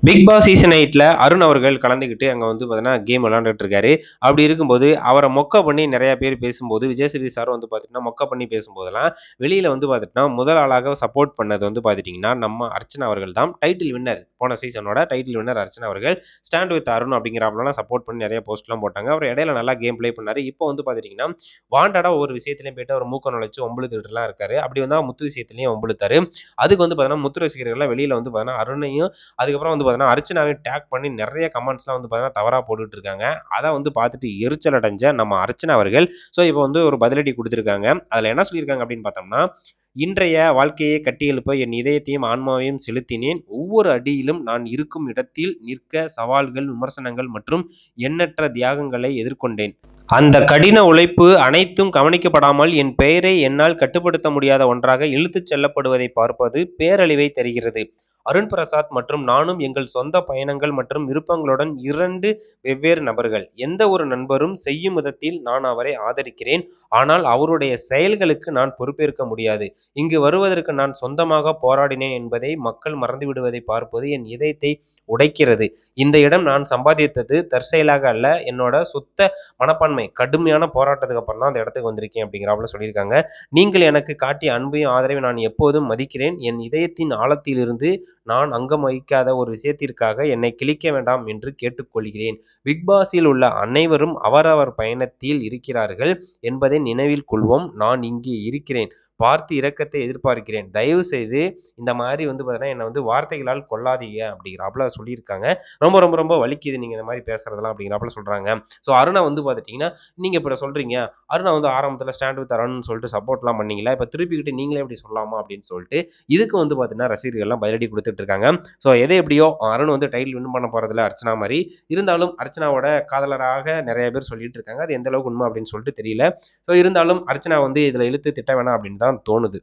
Big Boss season 8ல Arun அவர்கள் கலந்துக்கிட்டு அங்க வந்து பார்த்தீங்கன்னா, கேம் விளையாண்டுட்டு இருக்காரு. அப்படி இருக்கும்போது, அவர மொக்க பண்ணி நெறைய பேர் பேசும்போது, விஜய் சேதுபதி சாரும் வந்து பார்த்தீங்கன்னா, மொக்க பண்ணி பேசும்போதெல்லாம், வெளியில வந்து பார்த்துட்டீங்கன்னா, முதல் ஆளாக சப்போர்ட் பண்ணது வந்து பார்த்துட்டீங்கன்னா, நம்ம அர்ச்சனா அவர்கள் தான். டைட்டில் வின்னர் போன சீசனோட டைட்டில் வின்னர் அர்ச்சனா அவர்கள். ஸ்டாண்ட் வித் அருண் அப்படிங்கிறாப்லலாம் சப்போர்ட் பண்ணி நெறைய போஸ்ட்லாம் போட்டாங்க. அவர் இடையில நல்லா கேம் ப்ளே பண்ணாரு. இப்போ வந்து பார்த்துட்டீங்கன்னா, வாண்டடா ஒவ்வொரு விஷயத்திலயும் போயிட்டு அவர் மூக்க நுழைச்சு வம்பிழுத்துட்டுலாம் இருக்காரு. அப்படி வந்தா முத்து விஷயத்திலயும் வம்பிழுத்தாரு. அதுக்கு வந்து பார்த்தீங்கன்னா, முத்து ரசிகர்கள்லாம் வெளியில வந்து பார்த்தீங்கன்னா, அருணையும் அதுக்கப்புறம் வந்து பார்த்தீங்கன்னா, அர்ச்சனாவையும் டேக் பண்ணி நெறைய கமெண்ட்ஸ்லாம் வந்து பார்த்தீங்கன்னா, தவறா போட்டுட்டு இருக்காங்க. அத வந்து பார்த்துட்டு எரிச்சல் அடைஞ்ச நம்ம அர்ச்சனா அவர்கள், இப்போ வந்து ஒரு பதிலடி குடுத்திருக்காங்க. அதுல என்ன சொல்லியிருக்காங்க அப்படின்னு பார்த்தோம்னா, "இன்றைய வாழ்க்கையை கட்டியெழுப்ப என் இதயத்தையும், ஆன்மாவையும் செலுத்தினேன். ஒவ்வொரு அடியிலும் நான் இருக்கும் இடத்தில் நிற்க சவால்கள், விமர்சனங்கள் மற்றும் எண்ணற்ற தியாகங்களை எதிர்கொண்டேன். அந்த கடின உழைப்பு அனைத்தும் கவனிக்கப்படாமல் என் பெயரை என்னால் கட்டுப்படுத்த முடியாத ஒன்றாக இழுத்துச் செல்லப்படுவதை பார்ப்பது பேரழிவை தருகிறது. அருண் பிரசாத் மற்றும் நானும் எங்கள் சொந்த பயணங்கள் மற்றும் விருப்பங்களுடன் 2 வெவ்வேறு நபர்கள். எந்த ஒரு நண்பரும் செய்யும் விதத்தில் நான் அவரை ஆதரிக்கிறேன். ஆனால் அவருடைய செயல்களுக்கு நான் பொறுப்பேற்க முடியாது. இங்கு வருவதற்கு நான் சொந்தமாக போராடினேன் என்பதை மக்கள் மறந்துவிடுவதை பார்ப்பது என் இதயத்தை உடைக்கிறது. இந்த இடம் நான் சம்பாதித்தது தற்செயலாக அல்ல. என்னோட சுத்த மனப்பான்மை. கடுமையான போராட்டத்துக்கு அப்புறம் தான் அந்த இடத்துக்கு வந்திருக்கேன் அப்படிங்கிறாப்புல சொல்லியிருக்காங்க. நீங்கள் எனக்கு காட்டிய அன்பையும் ஆதரவையும் நான் எப்போதும் மதிக்கிறேன். என் இதயத்தின் ஆழத்திலிருந்து நான் அங்கம் வகிக்காத ஒரு விஷயத்திற்காக என்னை கிழிக்க வேண்டாம் என்று கேட்டுக்கொள்கிறேன். பிக் பாஸில் உள்ள அனைவரும் அவரவர் பயணத்தில் இருக்கிறார்கள் என்பதை நினைவில் கொள்வோம். நான் இங்கே இருக்கிறேன். பார்த்து இரக்கத்தை எதிர்பார்க்கிறேன். தயவு செய்து இந்த மாரி வந்து பார்த்தீங்கன்னா, என்ன வந்து வார்த்தைகளால் கொல்லாதீங்க அப்படிங்கிறாப்புல சொல்லியிருக்காங்க. ரொம்ப ரொம்ப ரொம்ப வலிக்குது நீங்க இந்த மாரி பேசுறதெல்லாம் அப்படிங்கிறாப்புல சொல்றாங்க. அருணா வந்து பார்த்துட்டீங்கன்னா, நீங்க இப்ப சொல்றீங்க. அருணா வந்து ஆரம்பத்தில ஸ்டாண்ட் வித் அருண்ன்னு சொல்லிட்டு சப்போர்ட்லாம் பண்ணீங்கல்ல. இப்ப திருப்பிக்கிட்டு நீங்களே இப்படி சொல்லலாமா அப்படின்னு சொல்லிட்டு, இதுக்கு வந்து பார்த்தீங்கன்னா, ரசிகர்கள்லாம் பதிலடி குடுத்துட்டு இருக்காங்க. எது எப்படியோ அருண் வந்து டைட்டில் வின் பண்ண போறதில்ல அர்ச்சனா மாரி. இருந்தாலும் அர்ச்சனாவோட காதலராக நெறைய பேர் சொல்லிட்டு இருக்காங்க. அது எந்த அளவுக்கு உண்மை அப்படின்னு சொல்லிட்டு தெரியல. இருந்தாலும் அர்ச்சனா வந்து இதில இழுத்து திட்ட வேணாம் அப்படின்னு தான் தோணுது.